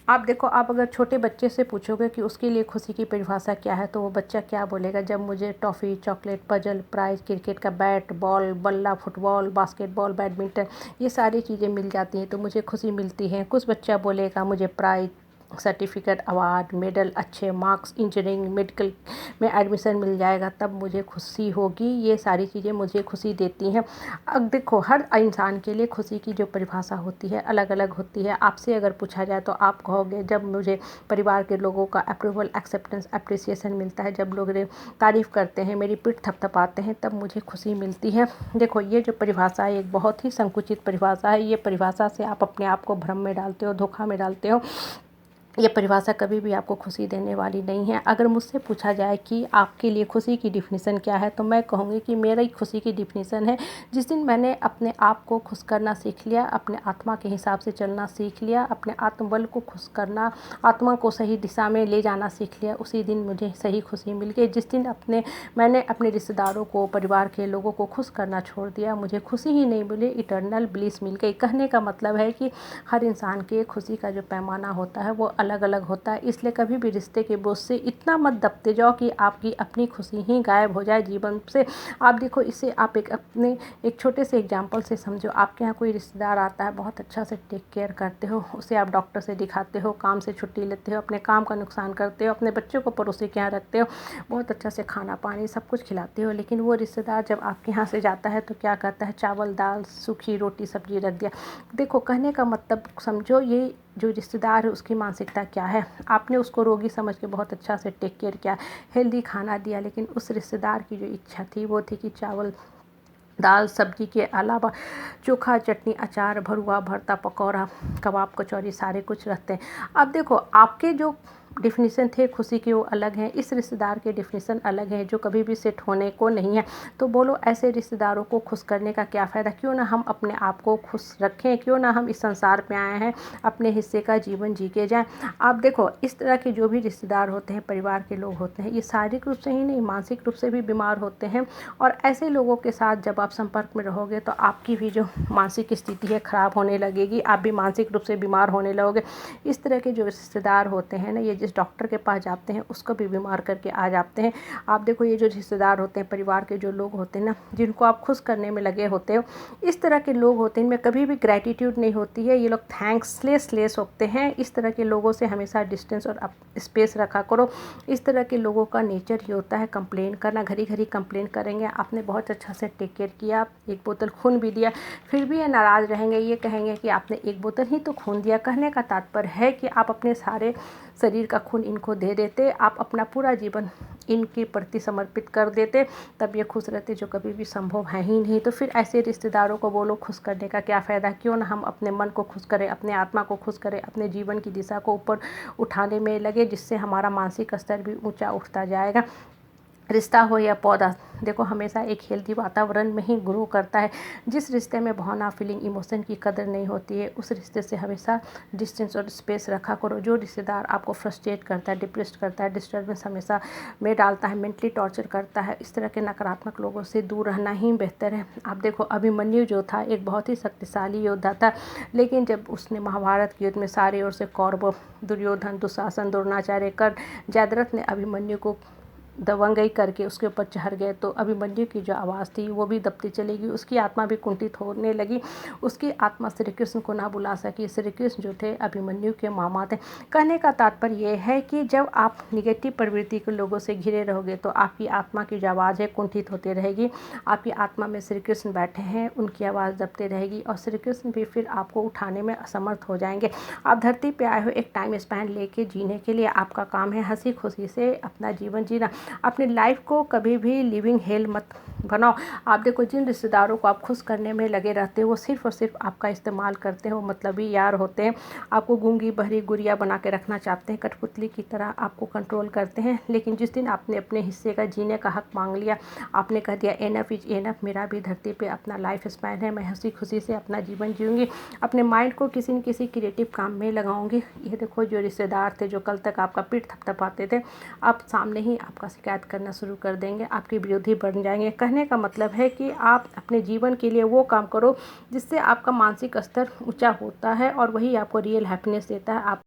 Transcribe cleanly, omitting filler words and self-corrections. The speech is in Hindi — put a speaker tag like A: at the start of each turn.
A: आप देखो, आप अगर छोटे बच्चे से पूछोगे कि उसके लिए खुशी की परिभाषा क्या है, तो वो बच्चा क्या बोलेगा? जब मुझे toffee, chocolate, puzzle, prize, cricket का बैट, बॉल, बल्ला, फुटबॉल, बास्केटबॉल, बैडमिंटन, ये सारी चीज़ें मिल जाती हैं तो मुझे खुशी मिलती है। कुछ बच्चा बोलेगा मुझे प्राइज़, सर्टिफिकेट, अवार्ड, मेडल, अच्छे मार्क्स, इंजीनियरिंग, मेडिकल में एडमिशन मिल जाएगा तब मुझे खुशी होगी। ये सारी चीज़ें मुझे खुशी देती हैं। अब देखो, हर इंसान के लिए खुशी की जो परिभाषा होती है अलग अलग होती है। आपसे अगर पूछा जाए तो आप कहोगे जब मुझे परिवार के लोगों का अप्रूवल, एक्सेप्टेंस, अप्रिसिएशन मिलता है, जब लोग तारीफ़ करते हैं, मेरी पीठ थपथपाते हैं, तब मुझे खुशी मिलती है। देखो, ये जो परिभाषा है एक बहुत ही संकुचित परिभाषा है। ये परिभाषा से आप अपने आप को भ्रम में डालते हो, धोखा में डालते हो। ये परिभाषा कभी भी आपको खुशी देने वाली नहीं है। अगर मुझसे पूछा जाए कि आपके लिए खुशी की डेफिनेशन क्या है, तो मैं कहूँगी कि मेरी खुशी की डेफिनेशन है जिस दिन मैंने अपने आप को खुश करना सीख लिया, अपने आत्मा के हिसाब से चलना सीख लिया, अपने आत्मबल को खुश करना, आत्मा को सही दिशा में ले जाना सीख लिया, उसी दिन मुझे सही खुशी मिल गई। जिस दिन मैंने अपने रिश्तेदारों को, परिवार के लोगों को खुश करना छोड़ दिया, मुझे खुशी ही नहीं मिली, इटर्नल ब्लिस मिल गई। कहने का मतलब है कि हर इंसान के खुशी का जो पैमाना होता है वो अलग अलग होता है। इसलिए कभी भी रिश्ते के बोझ से इतना मत दबते जाओ कि आपकी अपनी खुशी ही गायब हो जाए जीवन से। आप देखो, इसे आप एक छोटे से एग्जाम्पल से समझो। आपके यहाँ कोई रिश्तेदार आता है, बहुत अच्छा से टेक केयर करते हो, उसे आप डॉक्टर से दिखाते हो, काम से छुट्टी लेते हो, अपने काम का नुकसान करते हो, अपने बच्चों को पड़ोसी के यहाँ रखते हो, बहुत अच्छा से खाना पानी सब कुछ खिलाते हो, लेकिन वो रिश्तेदार जब आपके यहाँ से जाता है तो क्या कहता है? चावल दाल सूखी रोटी सब्जी रख दिया। देखो, कहने का मतलब समझो, ये जो रिश्तेदार है उसकी मानसिकता क्या है। आपने उसको रोगी समझ के बहुत अच्छा से टेक केयर किया, हेल्दी खाना दिया, लेकिन उस रिश्तेदार की जो इच्छा थी वो थी कि चावल दाल सब्जी के अलावा चोखा, चटनी, अचार, भरुआ, भरता, पकौड़ा, कबाब, कचौरी सारे कुछ रखते हैं। अब देखो, आपके जो डेफिनेशन थे खुशी के वो अलग हैं, इस रिश्तेदार के डेफिनेशन अलग हैं जो कभी भी सेट होने को नहीं है। तो बोलो, ऐसे रिश्तेदारों को खुश करने का क्या फ़ायदा? क्यों ना हम अपने आप को खुश रखें, क्यों ना हम इस संसार में आए हैं अपने हिस्से का जीवन जी के जाएँ। आप देखो, इस तरह के जो भी रिश्तेदार होते हैं, परिवार के लोग होते हैं, ये शारीरिक रूप से ही नहीं मानसिक रूप से भी बीमार होते हैं। और ऐसे लोगों के साथ जब आप संपर्क में रहोगे तो आपकी भी जो मानसिक स्थिति है ख़राब होने लगेगी, आप भी मानसिक रूप से बीमार होने लगोगे। इस तरह के जो रिश्तेदार होते हैं ना, ये जिस डॉक्टर के पास जाते हैं उसको भी बीमार करके आ जाते हैं। आप देखो, ये जो रिश्तेदार होते हैं, परिवार के जो लोग होते हैं ना, जिनको आप खुश करने में लगे होते हो, इस तरह के लोग होते हैं, इनमें कभी भी ग्रैटिट्यूड नहीं होती है। ये लोग थैंक्सलेस होते हैं। इस तरह के लोगों से हमेशा डिस्टेंस और स्पेस रखा करो। इस तरह के लोगों का नेचर ही होता है कंप्लेन करना, घड़ी घड़ी कंप्लेन करेंगे। आपने बहुत अच्छा से टेक केयर किया, एक बोतल खून भी दिया, फिर भी ये नाराज़ रहेंगे, ये कहेंगे कि आपने एक बोतल ही तो खून दिया। कहने का तात्पर्य है कि आप अपने सारे शरीर का खून इनको दे देते, आप अपना पूरा जीवन इनके प्रति समर्पित कर देते, तब ये खुश रहते, जो कभी भी संभव है ही नहीं। तो फिर ऐसे रिश्तेदारों को बोलो खुश करने का क्या फ़ायदा? क्यों ना हम अपने मन को खुश करें, अपने आत्मा को खुश करें, अपने जीवन की दिशा को ऊपर उठाने में लगे, जिससे हमारा मानसिक स्तर भी ऊंचा उठता जाएगा। रिश्ता हो या पौधा, देखो, हमेशा एक हेल्दी वातावरण में ही ग्रो करता है। जिस रिश्ते में भावना, फीलिंग, इमोशन की कदर नहीं होती है, उस रिश्ते से हमेशा डिस्टेंस और स्पेस रखा करो। जो रिश्तेदार आपको फ्रस्ट्रेट करता है, डिप्रेस्ड करता है, डिस्टर्बेंस हमेशा में डालता है, मेंटली टॉर्चर करता है, इस तरह के नकारात्मक लोगों से दूर रहना ही बेहतर है। आप देखो, अभिमन्यु जो था एक बहुत ही शक्तिशाली योद्धा था, लेकिन जब उसने महाभारत के युद्ध में सारी ओर से कौरवों, दुर्योधन, दुशासन, द्रोणाचार्य, कर्ण, जयद्रथ ने अभिमन्यु को दबंगई करके उसके ऊपर चढ़ गए, तो अभिमन्यु की जो आवाज़ थी वो भी दबती चलेगी, उसकी आत्मा भी कुंठित होने लगी। उसकी आत्मा श्री कृष्ण को ना बुला सकी। श्री कृष्ण जो थे अभिमन्यु के मामा थे। कहने का तात्पर्य ये है कि जब आप निगेटिव प्रवृत्ति के लोगों से घिरे रहोगे तो आपकी आत्मा की जो आवाज़ है कुंठित होती रहेगी। आपकी आत्मा में श्री कृष्ण बैठे हैं, उनकी आवाज़ दबती रहेगी और श्री कृष्ण भी फिर आपको उठाने में असमर्थ हो जाएंगे। आप धरती पे आए हो एक टाइम स्पैन लेके जीने के लिए, आपका काम है हंसी खुशी से अपना जीवन जीना। अपनी लाइफ को कभी भी लिविंग हेल मत बनाओ। आप देखो, जिन रिश्तेदारों को आप खुश करने में लगे रहते हो वो सिर्फ़ और सिर्फ आपका इस्तेमाल करते हो, मतलबी यार होते हैं। आपको गूंगी बहरी गुड़िया बना के रखना चाहते हैं, कठपुतली की तरह आपको कंट्रोल करते हैं। लेकिन जिस दिन आपने अपने हिस्से का जीने का हक मांग लिया, आपने कह दिया एनफ इज एनफ, मेरा भी धरती पे अपना लाइफ स्पैन है, मैं हंसी खुशी से अपना जीवन जीऊँगी, अपने माइंड को किसी न किसी क्रिएटिव काम में लगाऊंगी। ये देखो, जो रिश्तेदार थे जो कल तक आपका पीठ थपथपाते थे, अब सामने ही आपका शिकायत करना शुरू कर देंगे, आपके विरोधी बन जाएंगे। कहने का मतलब है कि आप अपने जीवन के लिए वो काम करो जिससे आपका मानसिक स्तर ऊंचा होता है और वही आपको रियल हैप्पीनेस देता है। आप